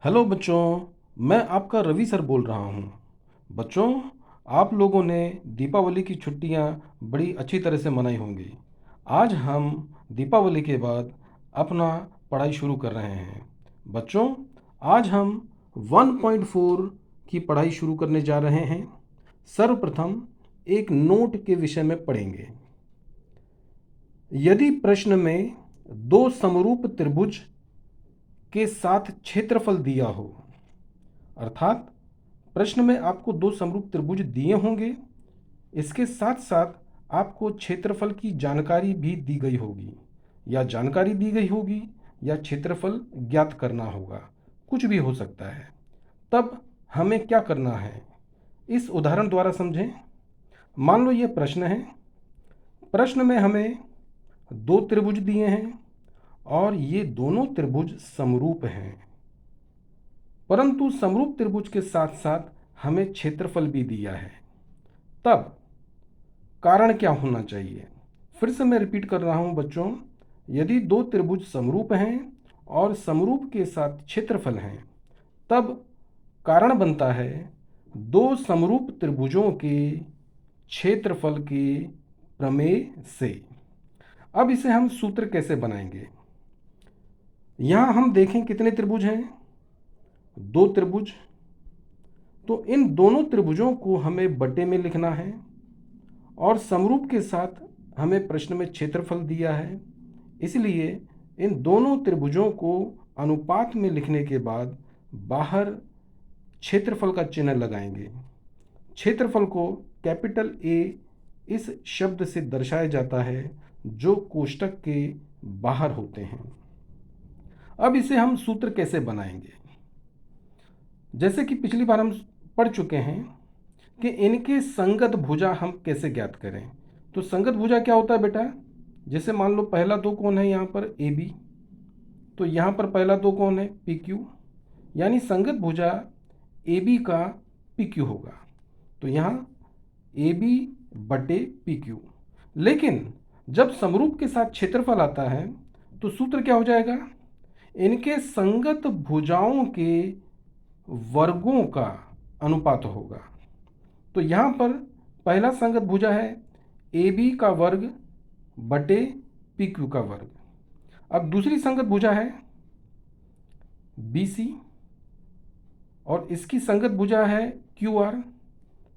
Hello बच्चों, मैं आपका रवि सर बोल रहा हूँ। बच्चों, आप लोगों ने दीपावली की छुट्टियाँ बड़ी अच्छी तरह से मनाई होंगी। आज हम दीपावली के बाद अपना पढ़ाई शुरू कर रहे हैं। बच्चों, आज हम 1.4 की पढ़ाई शुरू करने जा रहे हैं। सर्वप्रथम एक नोट के विषय में पढ़ेंगे। यदि प्रश्न में दो समरूप त्रिभुज के साथ क्षेत्रफल दिया हो, अर्थात प्रश्न में आपको दो समरूप त्रिभुज दिए होंगे, इसके साथ साथ आपको क्षेत्रफल की जानकारी भी दी गई होगी, या जानकारी दी गई होगी या क्षेत्रफल ज्ञात करना होगा, कुछ भी हो सकता है। तब हमें क्या करना है, इस उदाहरण द्वारा समझें। मान लो ये प्रश्न है। प्रश्न में हमें दो त्रिभुज दिए हैं और ये दोनों त्रिभुज समरूप हैं, परंतु समरूप त्रिभुज के साथ साथ हमें क्षेत्रफल भी दिया है। तब कारण क्या होना चाहिए? फिर से मैं रिपीट कर रहा हूं बच्चों, यदि दो त्रिभुज समरूप हैं और समरूप के साथ क्षेत्रफल हैं, तब कारण बनता है दो समरूप त्रिभुजों के क्षेत्रफल के प्रमेय से। अब इसे हम सूत्र कैसे बनाएंगे? यहां हम देखें कितने त्रिभुज हैं, दो त्रिभुज। तो इन दोनों त्रिभुजों को हमें बटे में लिखना है और समरूप के साथ हमें प्रश्न में क्षेत्रफल दिया है, इसलिए इन दोनों त्रिभुजों को अनुपात में लिखने के बाद बाहर क्षेत्रफल का चिन्ह लगाएंगे। क्षेत्रफल को कैपिटल ए इस शब्द से दर्शाया जाता है जो कोष्टक के बाहर होते हैं। अब इसे हम सूत्र कैसे बनाएंगे? जैसे कि पिछली बार हम पढ़ चुके हैं कि इनके संगत भुजा हम कैसे ज्ञात करें। तो संगत भुजा क्या होता है बेटा? जैसे मान लो पहला दो कोण है यहाँ पर ए बी, तो यहाँ पर पहला दो कोण है पी क्यू, यानी संगत भुजा ए बी का पी क्यू होगा। तो यहाँ ए बी बटे पी क्यू। लेकिन जब समरूप के साथ क्षेत्रफल आता है तो सूत्र क्या हो जाएगा? इनके संगत भुजाओं के वर्गों का अनुपात होगा। तो यहाँ पर पहला संगत भुजा है ए बी का वर्ग बटे पी क्यू का वर्ग। अब दूसरी संगत भुजा है बी सी और इसकी संगत भुजा है क्यू आर।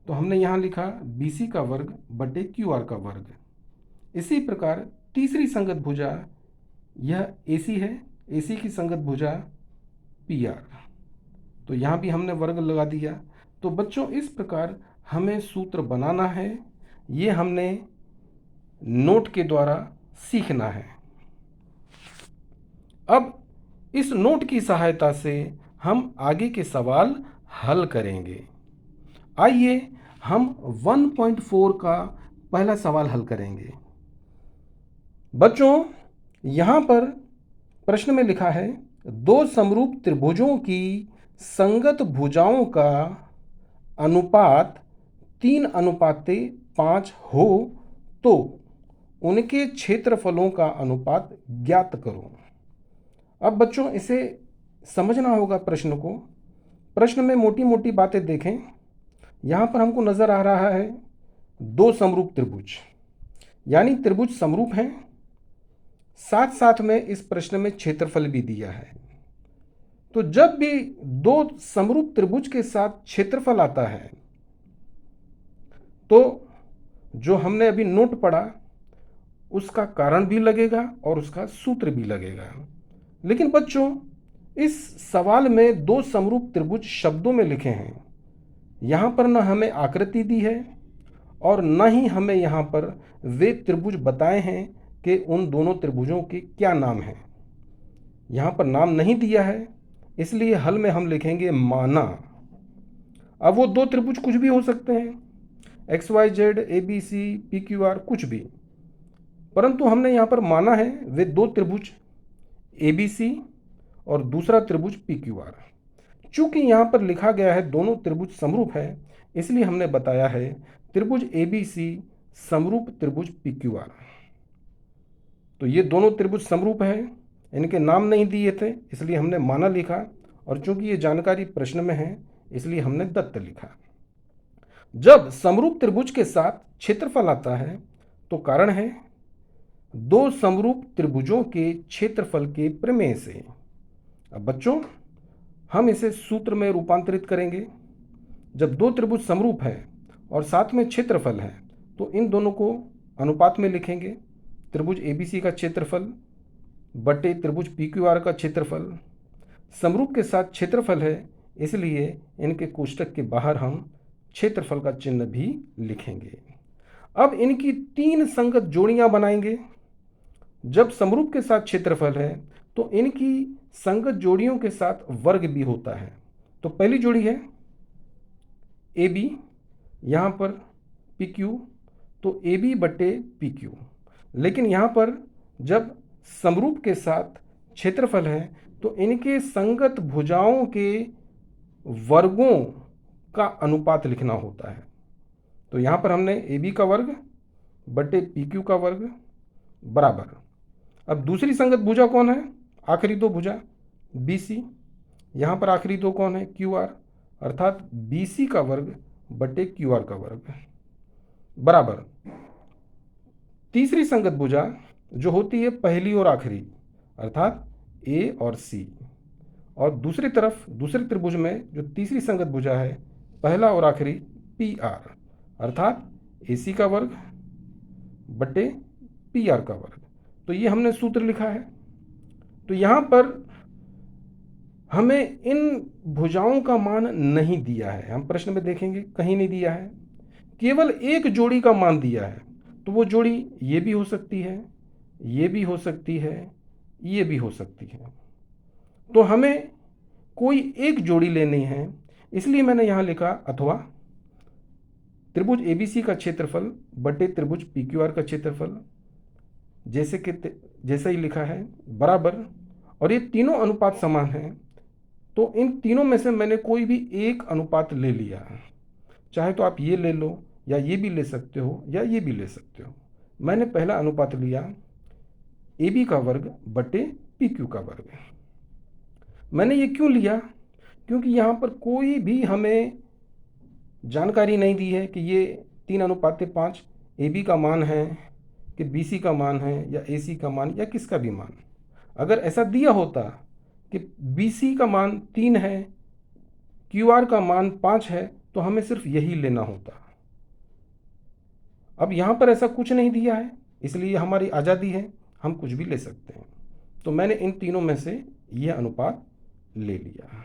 तो हमने यहाँ लिखा बी सी का वर्ग बटे क्यू आर का वर्ग। इसी प्रकार तीसरी संगत भुजा यह ए सी है, ए सी की संगत भुजा पी आर। तो यहाँ भी हमने वर्ग लगा दिया। तो बच्चों इस प्रकार हमें सूत्र बनाना है, ये हमने नोट के द्वारा सीखना है। अब इस नोट की सहायता से हम आगे के सवाल हल करेंगे। आइए हम 1.4 का पहला सवाल हल करेंगे। बच्चों, यहाँ पर प्रश्न में लिखा है दो समरूप त्रिभुजों की संगत भुजाओं का अनुपात 3:5 हो तो उनके क्षेत्रफलों का अनुपात ज्ञात करो। अब बच्चों इसे समझना होगा प्रश्न को। प्रश्न में मोटी मोटी बातें देखें। यहाँ पर हमको नजर आ रहा है दो समरूप त्रिभुज, यानी त्रिभुज समरूप हैं, साथ साथ में इस प्रश्न में क्षेत्रफल भी दिया है। तो जब भी दो समरूप त्रिभुज के साथ क्षेत्रफल आता है तो जो हमने अभी नोट पढ़ा उसका कारण भी लगेगा और उसका सूत्र भी लगेगा। लेकिन बच्चों इस सवाल में दो समरूप त्रिभुज शब्दों में लिखे हैं, यहाँ पर न हमें आकृति दी है और न ही हमें यहाँ पर वे त्रिभुज बताए हैं कि उन दोनों त्रिभुजों के क्या नाम हैं। यहाँ पर नाम नहीं दिया है, इसलिए हल में हम लिखेंगे माना। अब वो दो त्रिभुज कुछ भी हो सकते हैं, X Y Z A B C P Q R, कुछ भी, परंतु हमने यहाँ पर माना है वे दो त्रिभुज ए बी सी और दूसरा त्रिभुज पी क्यू आर। चूंकि यहाँ पर लिखा गया है दोनों त्रिभुज समरूप है, इसलिए हमने बताया है त्रिभुज ए बी सी समरूप त्रिभुज पी क्यू आर। तो ये दोनों त्रिभुज समरूप हैं, इनके नाम नहीं दिए थे इसलिए हमने माना लिखा और चूंकि ये जानकारी प्रश्न में है इसलिए हमने दत्त लिखा। जब समरूप त्रिभुज के साथ क्षेत्रफल आता है तो कारण है दो समरूप त्रिभुजों के क्षेत्रफल के प्रमेय से। अब बच्चों हम इसे सूत्र में रूपांतरित करेंगे। जब दो त्रिभुज समरूप हैं और साथ में क्षेत्रफल है तो इन दोनों को अनुपात में लिखेंगे। त्रिभुज एबीसी का क्षेत्रफल बटे त्रिभुज पीक्यूआर का क्षेत्रफल। समरूप के साथ क्षेत्रफल है इसलिए इनके कोष्टक के बाहर हम क्षेत्रफल का चिन्ह भी लिखेंगे। अब इनकी तीन संगत जोड़ियां बनाएंगे। जब समरूप के साथ क्षेत्रफल है तो इनकी संगत जोड़ियों के साथ वर्ग भी होता है। तो पहली जोड़ी है ए बी, यहाँ पर पी क्यू, तो ए बी बटे पी क्यू। लेकिन यहाँ पर जब समरूप के साथ क्षेत्रफल है तो इनके संगत भुजाओं के वर्गों का अनुपात लिखना होता है। तो यहाँ पर हमने ए बी का वर्ग बटे पी क्यू का वर्ग बराबर। अब दूसरी संगत भुजा कौन है? आखिरी दो भुजा बी सी। यहाँ पर आखिरी दो कौन है? क्यू आर, अर्थात बी सी का वर्ग बटे क्यू आर का वर्ग बराबर। तीसरी संगत भुजा जो होती है पहली और आखिरी, अर्थात ए और सी। और दूसरी तरफ दूसरे त्रिभुज में जो तीसरी संगत भुजा है पहला और आखिरी पी आर, अर्थात ए सी का वर्ग बटे पी आर का वर्ग। तो ये हमने सूत्र लिखा है। तो यहाँ पर हमें इन भुजाओं का मान नहीं दिया है, हम प्रश्न में देखेंगे कहीं नहीं दिया है, केवल एक जोड़ी का मान दिया है। तो वो जोड़ी ये भी हो सकती है, ये भी हो सकती है, ये भी हो सकती है। तो हमें कोई एक जोड़ी लेनी है, इसलिए मैंने यहाँ लिखा अथवा त्रिभुज एबीसी का क्षेत्रफल बटे त्रिभुज पीक्यूआर का क्षेत्रफल, जैसे ही लिखा है बराबर। और ये तीनों अनुपात समान हैं तो इन तीनों में से मैंने कोई भी एक अनुपात ले लिया। चाहे तो आप ये ले लो या ये भी ले सकते हो या ये भी ले सकते हो। मैंने पहला अनुपात लिया ए बी का वर्ग बटे पी क्यू का वर्ग। मैंने ये क्यों लिया? क्योंकि यहाँ पर कोई भी हमें जानकारी नहीं दी है कि ये 3:5 ए बी का मान है कि बी सी का मान है या ए सी का मान या किसका भी मान। अगर ऐसा दिया होता कि बी सी का मान 3 है, क्यू आर का मान 5 है, तो हमें सिर्फ यही लेना होता। अब यहाँ पर ऐसा कुछ नहीं दिया है, इसलिए हमारी आज़ादी है, हम कुछ भी ले सकते हैं। तो मैंने इन तीनों में से यह अनुपात ले लिया,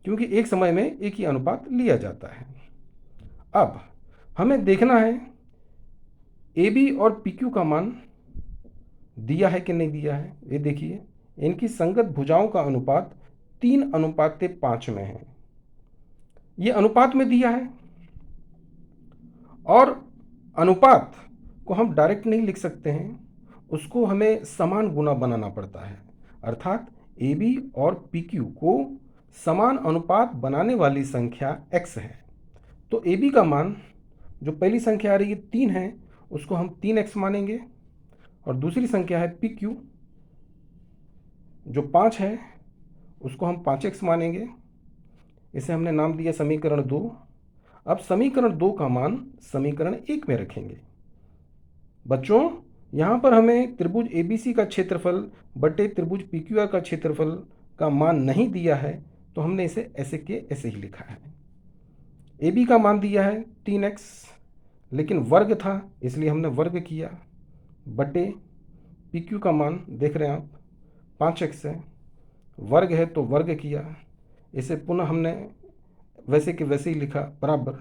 क्योंकि एक समय में एक ही अनुपात लिया जाता है। अब हमें देखना है ए बी और पी क्यू का मान दिया है कि नहीं दिया है। ये देखिए इनकी संगत भुजाओं का अनुपात 3:5 में है। ये अनुपात में दिया है और अनुपात को हम डायरेक्ट नहीं लिख सकते हैं, उसको हमें समान गुना बनाना पड़ता है। अर्थात ए बी और पी क्यू को समान अनुपात बनाने वाली संख्या x है। तो ए बी का मान जो पहली संख्या आ रही है 3 है, उसको हम 3x मानेंगे। और दूसरी संख्या है पी क्यू जो 5 है, उसको हम 5x मानेंगे। इसे हमने नाम दिया समीकरण 2। अब समीकरण 2 का मान समीकरण 1 में रखेंगे। बच्चों यहाँ पर हमें त्रिभुज एबीसी का क्षेत्रफल बटे त्रिभुज पीक्यूआर का क्षेत्रफल का मान नहीं दिया है, तो हमने इसे ऐसे के ऐसे ही लिखा है। ए बी का मान दिया है 3x, लेकिन वर्ग था इसलिए हमने वर्ग किया, बटे पी क्यू का मान देख रहे हैं आप 5x है, वर्ग है तो वर्ग किया। इसे पुनः हमने वैसे के वैसे ही लिखा, बराबर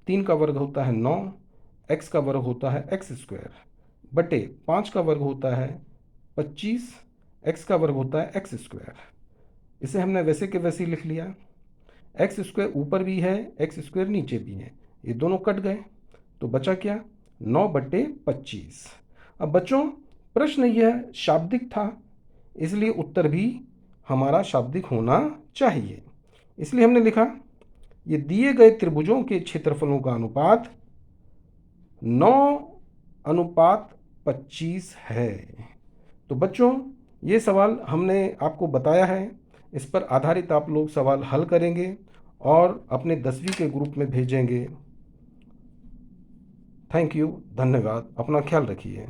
3 का वर्ग होता है 9, x का वर्ग होता है x², बटे 5 का वर्ग होता है 25, x का वर्ग होता है x²। इसे हमने वैसे के वैसे ही लिख लिया। x² ऊपर भी है, x² नीचे भी है, ये दोनों कट गए तो बचा क्या? 9/25। अब बच्चों प्रश्न यह शाब्दिक था, इसलिए उत्तर भी हमारा शाब्दिक होना चाहिए। इसलिए हमने लिखा ये दिए गए त्रिभुजों के क्षेत्रफलों का अनुपात 9:25 है। तो बच्चों ये सवाल हमने आपको बताया है इस पर आधारित आप लोग सवाल हल करेंगे और अपने 10वीं के ग्रुप में भेजेंगे। थैंक यू, धन्यवाद, अपना ख्याल रखिए।